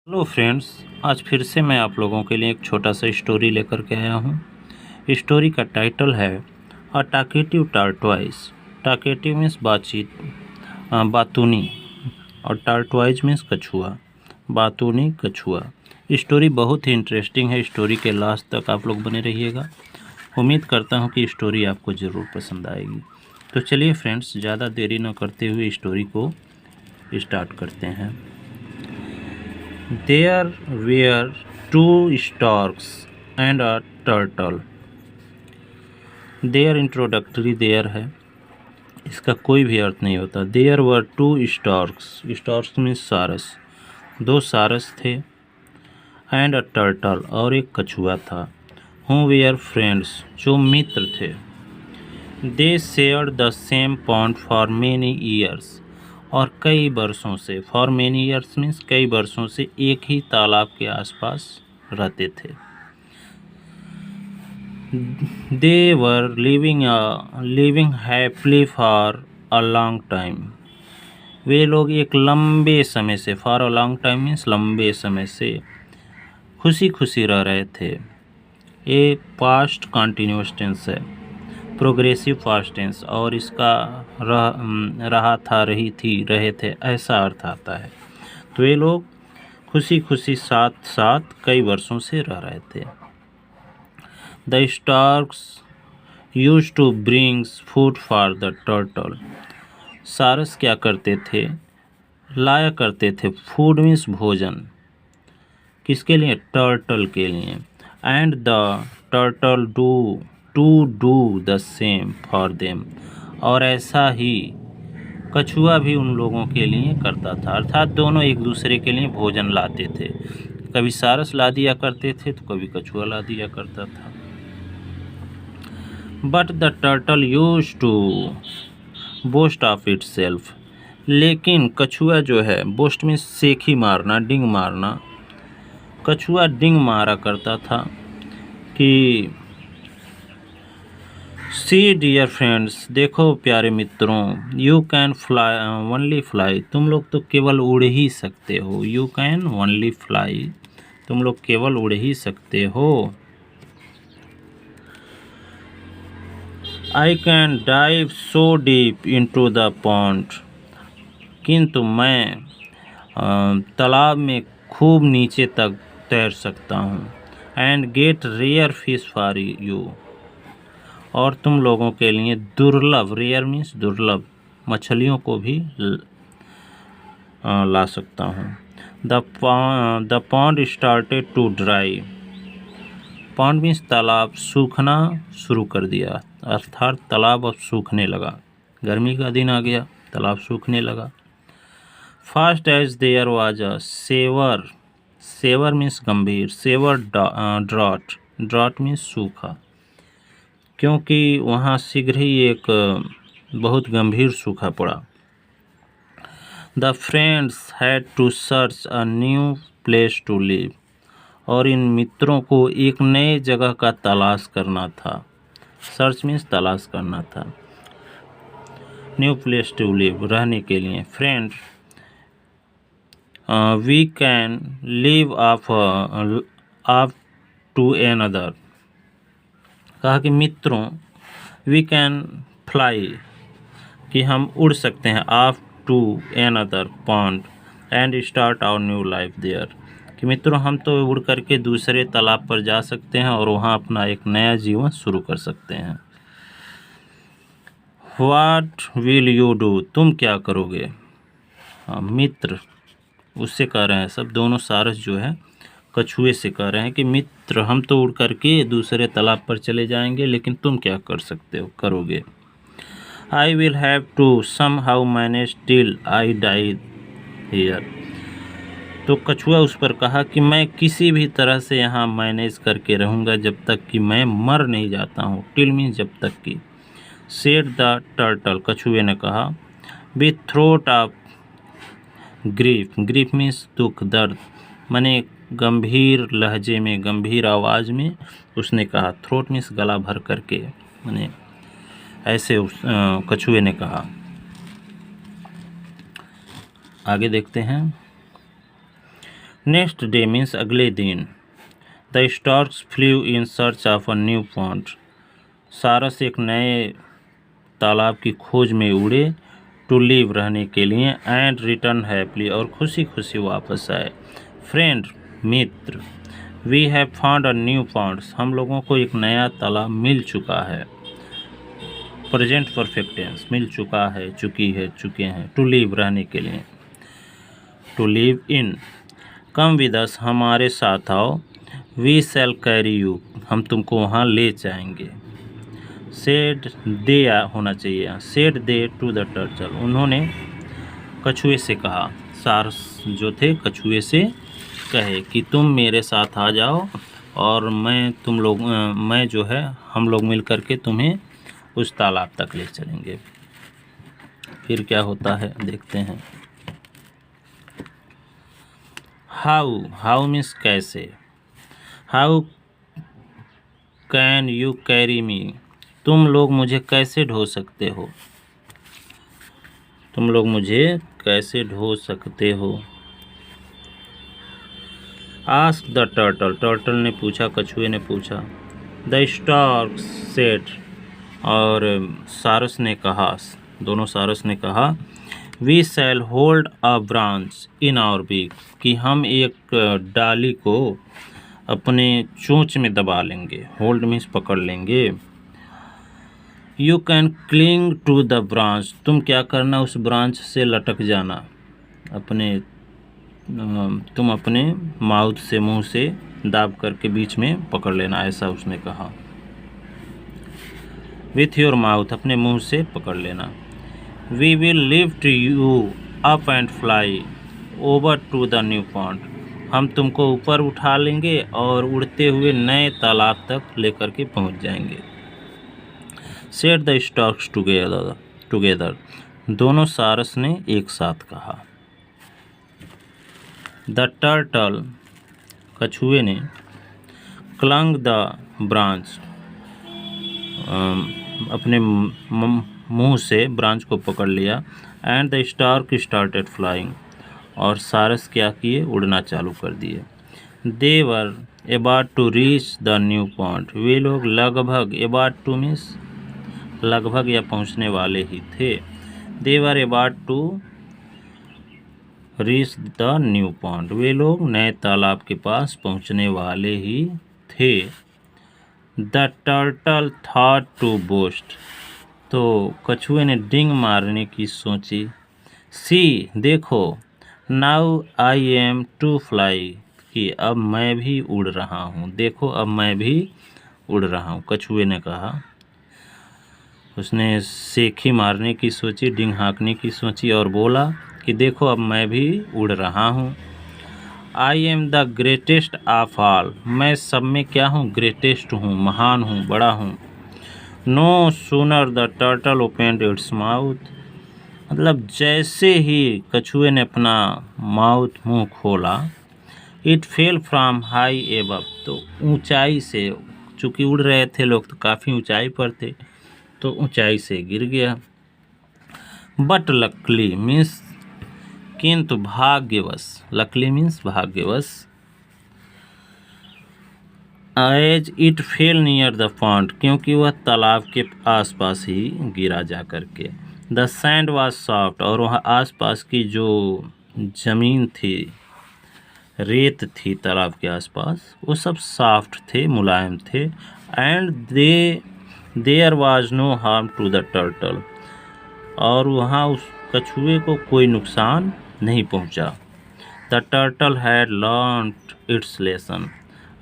Hello friends, आज फिर से मैं आप लोगों के लिए एक छोटा सा स्टोरी लेकर के आया हूँ। स्टोरी का टाइटल है अ टाकेटिव टार्टवाइज। टाकेटिव मीन्स बातचीत, बातूनी, और टार्टवाइज मीन्स कछुआ, बातूनी कछुआ। स्टोरी बहुत ही इंटरेस्टिंग है। स्टोरी के लास्ट तक आप लोग बने रहिएगा। उम्मीद करता हूँ कि स्टोरी आपको ज़रूर पसंद आएगी। तो चलिए फ्रेंड्स, ज़्यादा देरी न करते हुए स्टोरी को स्टार्ट करते हैं। There were two storks and a turtle. There introductory there है, इसका कोई भी अर्थ नहीं होता। There were two storks. Storks means सारस। दो सारस थे। And a turtle, और एक कछुआ था। Who were friends, जो मित्र थे। They shared the same pond for many years. और कई वर्षों से, फॉर मेनी ईयर्स मीन्स कई वर्षों से, एक ही तालाब के आसपास रहते थे। They were living happily for a long time. वे लोग एक लंबे समय से, for a long time means लंबे समय से, खुशी खुशी रह रहे थे। ये पास्ट कंटिन्यूअस टेंस है, प्रोग्रेसिव पास्ट टेंस, और इसका रहा था, रही थी, रहे थे, ऐसा अर्थ आता है। तो ये लोग खुशी खुशी साथ साथ कई वर्षों से रह रहे थे। The storks use to brings food for the turtle. सारस क्या करते थे, लाया करते थे, फूड मीन्स भोजन, किसके लिए, टर्टल के लिए। And the turtle do the same for them, और ऐसा ही कछुआ भी उन लोगों के लिए करता था। अर्थात दोनों एक दूसरे के लिए भोजन लाते थे। कभी सारस ला दिया करते थे तो कभी कछुआ ला दिया करता था। But the turtle use to boast of itself. लेकिन कछुआ जो है, बोस्ट में सेखी मारना, डिंग मारना, कछुआ डिंग मारा करता था कि सी डियर फ्रेंड्स, देखो प्यारे मित्रों, you can fly only fly, तुम लोग तो केवल उड़ ही सकते हो। यू कैन ओनली फ्लाई, तुम लोग केवल उड़ ही सकते हो। I can dive so deep into the pond, किंतु मैं तालाब में खूब नीचे तक तैर सकता हूँ। And get rare fish for you, और तुम लोगों के लिए दुर्लभ, रेयर मीन्स दुर्लभ, मछलियों को भी ला सकता हूँ। The pond started to dry. Pond means तालाब, सूखना शुरू कर दिया, अर्थात तालाब अब सूखने लगा। गर्मी का दिन आ गया, तालाब सूखने लगा। Fast as there was a severe, severe means गंभीर, सेवर ड्रॉट मीन्स सूखा, क्योंकि वहाँ शीघ्र ही एक बहुत गंभीर सूखा पड़ा। The friends had to search a new place to live, और इन मित्रों को एक नए जगह का तलाश करना था। सर्च मीन्स तलाश करना था, न्यू प्लेस टू लिव रहने के लिए। Friend, we can live off to another, कहा कि मित्रों, वी कैन फ्लाई, कि हम उड़ सकते हैं, off to another pond and start our new life there, कि मित्रों हम तो उड़ करके दूसरे तालाब पर जा सकते हैं और वहाँ अपना एक नया जीवन शुरू कर सकते हैं। व्हाट विल यू डू, तुम क्या करोगे। मित्र उससे कह रहे हैं, सब दोनों सारस जो है कछुए से कह रहे हैं कि मित्र, हम तो उड़ करके दूसरे तालाब पर चले जाएंगे, लेकिन तुम क्या कर सकते हो, करोगे। I will have to somehow manage till I die here. तो कछुआ उस पर कहा कि मैं किसी भी तरह से यहाँ मैनेज करके रहूँगा जब तक कि मैं मर नहीं जाता हूँ। टिल मीन्स जब तक कि। सेड द टर्टल, कछुए ने कहा, with throat of grief, grief means दुख, दर्द, माने गंभीर लहजे में, गंभीर आवाज़ में उसने कहा। थ्रोट मीन्स गला भर करके, माने ऐसे कछुए ने कहा। आगे देखते हैं। नेक्स्ट डे मीन्स अगले दिन। The Starks flu in search of a new pond. सारस एक नए तालाब की खोज में उड़े, टू लिव रहने के लिए, एंड रिटर्न हैप्पीली और खुशी खुशी वापस आए। फ्रेंड मित्र, we have found a new pond. हम लोगों को एक नया तालाब मिल चुका है। प्रेजेंट परफेक्ट टेंस, मिल चुका है, चुकी है, चुके हैं। टू लिव रहने के लिए, to live in. Come with us, हमारे साथ आओ। वी शैल कैरी यू, हम तुमको वहाँ ले जाएंगे। सेड दे होना चाहिए, said they to the turtle, उन्होंने कछुए से कहा। सारस जो थे कछुए से कहे कि तुम मेरे साथ आ जाओ और मैं जो है हम लोग मिल करके तुम्हें उस तालाब तक ले चलेंगे। फिर क्या होता है देखते हैं। हाउ मीन्स कैसे। हाउ कैन यू कैरी मी, तुम लोग मुझे कैसे ढो सकते हो। तुम लोग मुझे कैसे ढो सकते हो। आस्क द टर्टल, टर्टल ने पूछा, कछुए ने पूछा। द स्टार्क सेड, और सारस ने कहा, दोनों सारस ने कहा, we shall hold a branch in our beak, कि हम एक डाली को अपने चोंच में दबा लेंगे। होल्ड मीन्स पकड़ लेंगे। You can cling to the branch, तुम क्या करना, उस ब्रांच से लटक जाना। तुम अपने माउथ से, मुंह से दाब करके बीच में पकड़ लेना, ऐसा उसने कहा। विथ योर माउथ, अपने मुंह से पकड़ लेना। We will lift you up and fly over to the new pond, हम तुमको ऊपर उठा लेंगे और उड़ते हुए नए तालाब तक लेकर के पहुंच जाएंगे। सेड द स्टार्क्स टुगेदर, दोनों सारस ने एक साथ कहा। द टर्टल, कछुए ने, क्लंग द ब्रांच, अपने मुंह से ब्रांच को पकड़ लिया। And the stork started flying, और सारस क्या किए, उड़ना चालू कर दिए। They were about to reach the new point, वे लोग लगभग, अबाउट टू मीन्स लगभग या पहुंचने वाले ही थे। They were about to reach the new point, वे लोग नए तालाब के पास पहुंचने वाले ही थे। The turtle thought to boast, तो कछुए ने डिंग मारने की सोची। सी, देखो, now I am to fly, कि अब मैं भी उड़ रहा हूँ। देखो, अब मैं भी उड़ रहा हूँ, कछुए ने कहा। उसने सेखी मारने की सोची, डिंग हाँकने की सोची और बोला कि देखो, अब मैं भी उड़ रहा हूँ। I am the greatest of all, मैं सब में क्या हूँ, ग्रेटेस्ट हूँ, महान हूँ, बड़ा हूँ। No sooner the turtle opened its mouth, मतलब जैसे ही कछुए ने अपना माउथ, मुंह खोला, it fell from high above, तो ऊंचाई से, चूँकि उड़ रहे थे लोग तो काफ़ी ऊंचाई पर थे, तो ऊंचाई से गिर गया। बट लकली मीन्स किंतु भाग्यवश, लकली मीन्स भाग्यवश, as it fell near the pond, क्योंकि वह तालाब के आसपास ही गिरा जा करके। द सैंड वाज सॉफ्ट, और वहाँ आसपास की जो जमीन थी, रेत थी तालाब के आसपास, वो सब सॉफ्ट थे, मुलायम थे। And there was no harm to the turtle, और वहाँ उस कछुए को कोई नुकसान नहीं पहुँचा। The turtle had learned its lesson,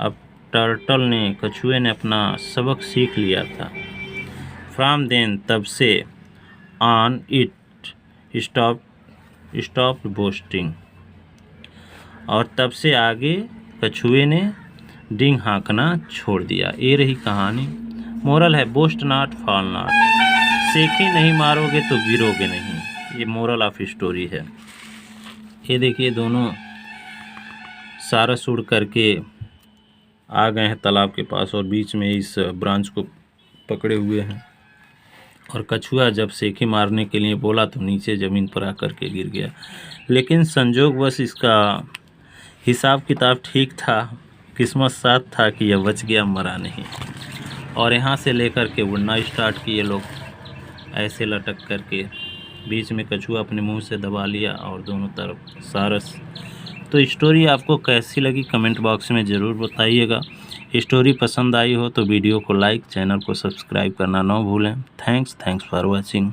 अब टर्टल ने, कछुए ने अपना सबक सीख लिया था। फ्रॉम देन, तब से, ऑन इट स्टॉप बोस्टिंग, और तब से आगे कछुए ने डिंग हाँकना छोड़ दिया। ये रही कहानी। मोरल है, बोस्ट नॉट फॉल नॉट, सेखी नहीं मारोगे तो गिरोगे नहीं, ये मोरल ऑफ स्टोरी है। ये देखिए, दोनों सारस उड़ करके आ गए हैं तालाब के पास और बीच में इस ब्रांच को पकड़े हुए हैं, और कछुआ जब सेखी मारने के लिए बोला तो नीचे ज़मीन पर आकर के गिर गया। लेकिन संजोगवश इसका हिसाब किताब ठीक था, किस्मत साथ था कि यह बच गया मरा नहीं। और यहाँ से लेकर के उड़ना स्टार्ट किए लोग, ऐसे लटक करके। बीच में कछुआ अपने मुंह से दबा लिया और दोनों तरफ सारस। तो स्टोरी आपको कैसी लगी कमेंट बॉक्स में ज़रूर बताइएगा। स्टोरी पसंद आई हो तो वीडियो को लाइक, चैनल को सब्सक्राइब करना ना भूलें। Thanks for watching.